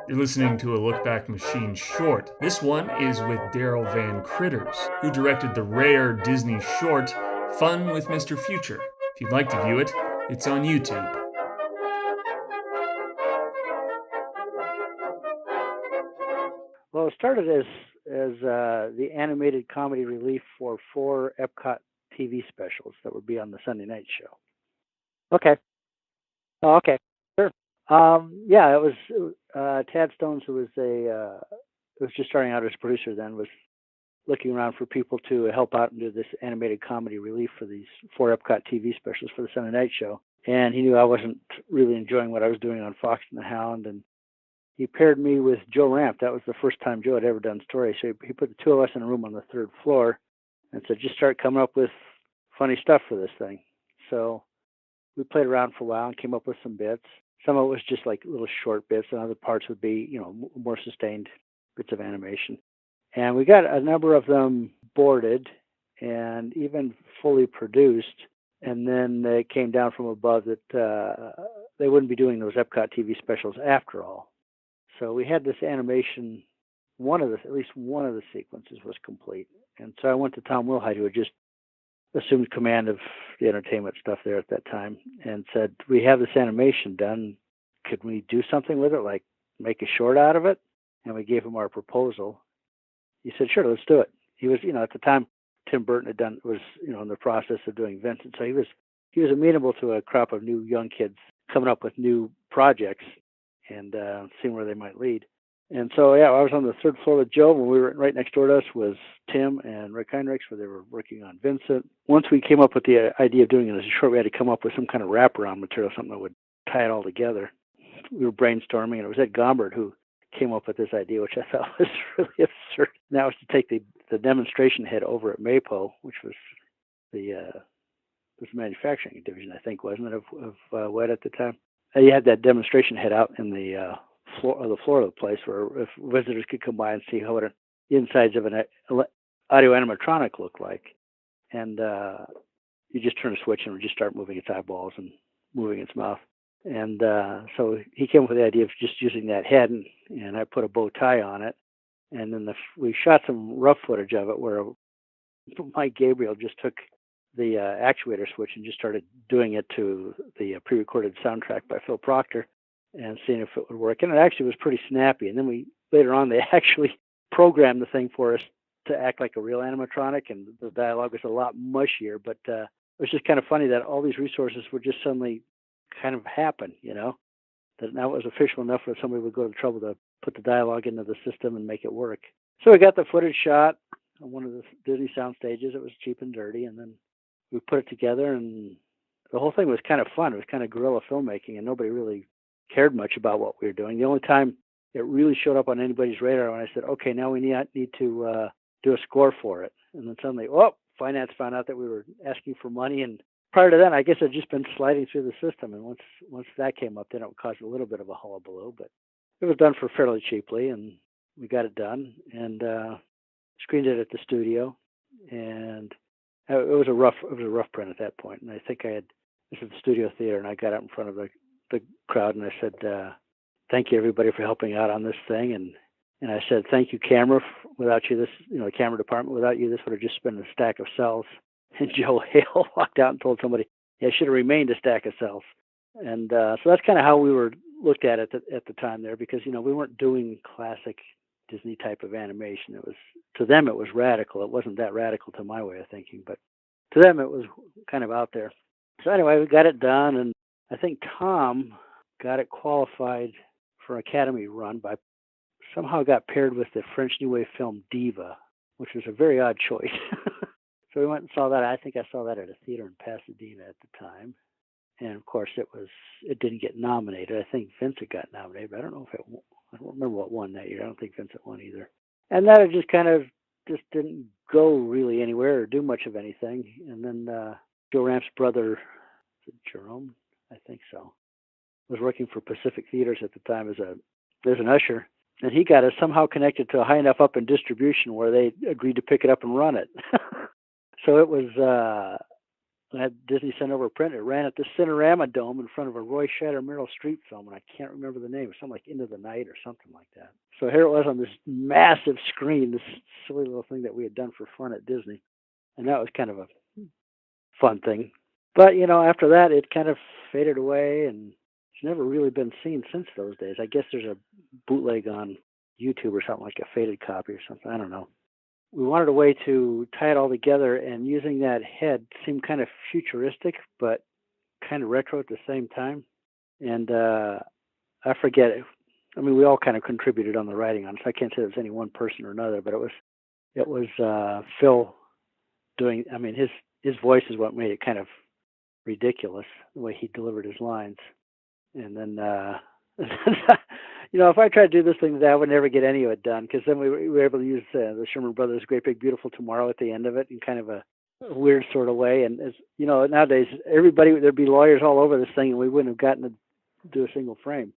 You're listening to a Look Back Machine short. This one is with Daryl Van Critters, who directed the rare Disney short Fun with Mr. Future. If you'd like to view it, it's on YouTube. Well, it started as the animated comedy relief for 4 Epcot TV specials that would be on the Sunday night show. Okay. Oh, okay. Sure. Yeah, it was Tad Stones, who was just starting out as a producer then, was looking around for people to help out and do this animated comedy relief for these 4 Epcot TV specials for the Sunday night show. And he knew I wasn't really enjoying what I was doing on Fox and the Hound, and he paired me with Joe Ramp. That was the first time Joe had ever done stories. So he put the two of us in a room on the 3rd floor and said, just start coming up with funny stuff for this thing. So we played around for a while and came up with some bits. Some of it was just like little short bits, and other parts would be, more sustained bits of animation. And we got a number of them boarded and even fully produced. And then they came down from above that they wouldn't be doing those Epcot TV specials after all. So we had this animation, at least one of the sequences was complete. And so I went to Tom Wilhite, who had just assumed command of the entertainment stuff there at that time, and said, we have this animation done. Could we do something with it, like make a short out of it? And we gave him our proposal. He said, sure, let's do it. He was, at the time, Tim Burton was in the process of doing Vincent. So he was amenable to a crop of new young kids coming up with new projects and seeing where they might lead. And so, I was on the 3rd floor with Joe. When we were right next door to us was Tim and Rick Heinrichs, where they were working on Vincent. Once we came up with the idea of doing it as a short, we had to come up with some kind of wraparound material, something that would tie it all together. We were brainstorming, and it was Ed Gombert who came up with this idea, which I thought was really absurd. And that was to take the demonstration head over at Mapo, which was the manufacturing division, I think, wasn't it, of WED at the time. You had that demonstration head out in the floor of the place, where if visitors could come by and see what the insides of an audio animatronic looked like. And you just turn a switch and it would just start moving its eyeballs and moving its mouth. And so he came up with the idea of just using that head, and I put a bow tie on it. And then we shot some rough footage of it where Mike Gabriel just took the actuator switch and just started doing it to the pre-recorded soundtrack by Phil Proctor and seeing if it would work. And it actually was pretty snappy. And then later on, they actually programmed the thing for us to act like a real animatronic, and the dialogue was a lot mushier. But it was just kind of funny that all these resources would just suddenly kind of happen, that now it was official enough that somebody would go to the trouble to put the dialogue into the system and make it work. So we got the footage shot on one of the Disney sound stages. It was cheap and dirty, and then we put it together, and the whole thing was kind of fun. It was kind of guerrilla filmmaking, and nobody really cared much about what we were doing. The only time it really showed up on anybody's radar when I said, okay, now we need to do a score for it. And then suddenly, finance found out that we were asking for money. And prior to that, I guess I'd just been sliding through the system. And once that came up, then it caused a little bit of a hullabaloo. But it was done for fairly cheaply, and we got it done and screened it at the studio. And it was a rough print at that point. And I think this is the Studio Theater, and I got up in front of the crowd and I said, thank you everybody for helping out on this thing. And I said, thank you, camera. Without you, the camera department, without you, this would have just been a stack of cells. And Joe Hale walked out and told somebody, it should have remained a stack of cells. And so that's kind of how we were looked at the time there, because, we weren't doing classic Disney type of animation. To them, it was radical. It wasn't that radical to my way of thinking, but to them, it was kind of out there. So anyway, we got it done, and I think Tom got it qualified for Academy run somehow got paired with the French New Wave film Diva, which was a very odd choice. So we went and saw that. I think I saw that at a theater in Pasadena at the time. And of course, it didn't get nominated. I think Vincent got nominated, but I don't know if I don't remember what won that year. I don't think Vincent won either. And that just kind of didn't go really anywhere or do much of anything. And then Joe Ramp's brother, Jerome, I think so, was working for Pacific Theaters at the time as an usher. And he got us somehow connected to a high enough up in distribution where they agreed to pick it up and run it. So it was I had Disney sent over a print. It ran at the Cinerama Dome in front of a Roy Scheider Meryl Streep film, and I can't remember the name. It was something like Into the Night or something like that. So here it was on this massive screen, this silly little thing that we had done for fun at Disney. And that was kind of a fun thing. But, after that, it kind of faded away, and it's never really been seen since those days. I guess there's a bootleg on YouTube or something, like a faded copy or something. I don't know. We wanted a way to tie it all together, and using that head seemed kind of futuristic, but kind of retro at the same time. And I forget. I mean, we all kind of contributed on the writing on it, so I can't say it was any one person or another, but it was Phil doing. I mean, his voice is what made it kind of ridiculous, the way he delivered his lines. And then if I tried to do this thing today, I would never get any of it done, because then we were able to use the Sherman Brothers' Great Big Beautiful Tomorrow at the end of it in kind of a weird sort of way. And, nowadays, there'd be lawyers all over this thing, and we wouldn't have gotten to do a single frame.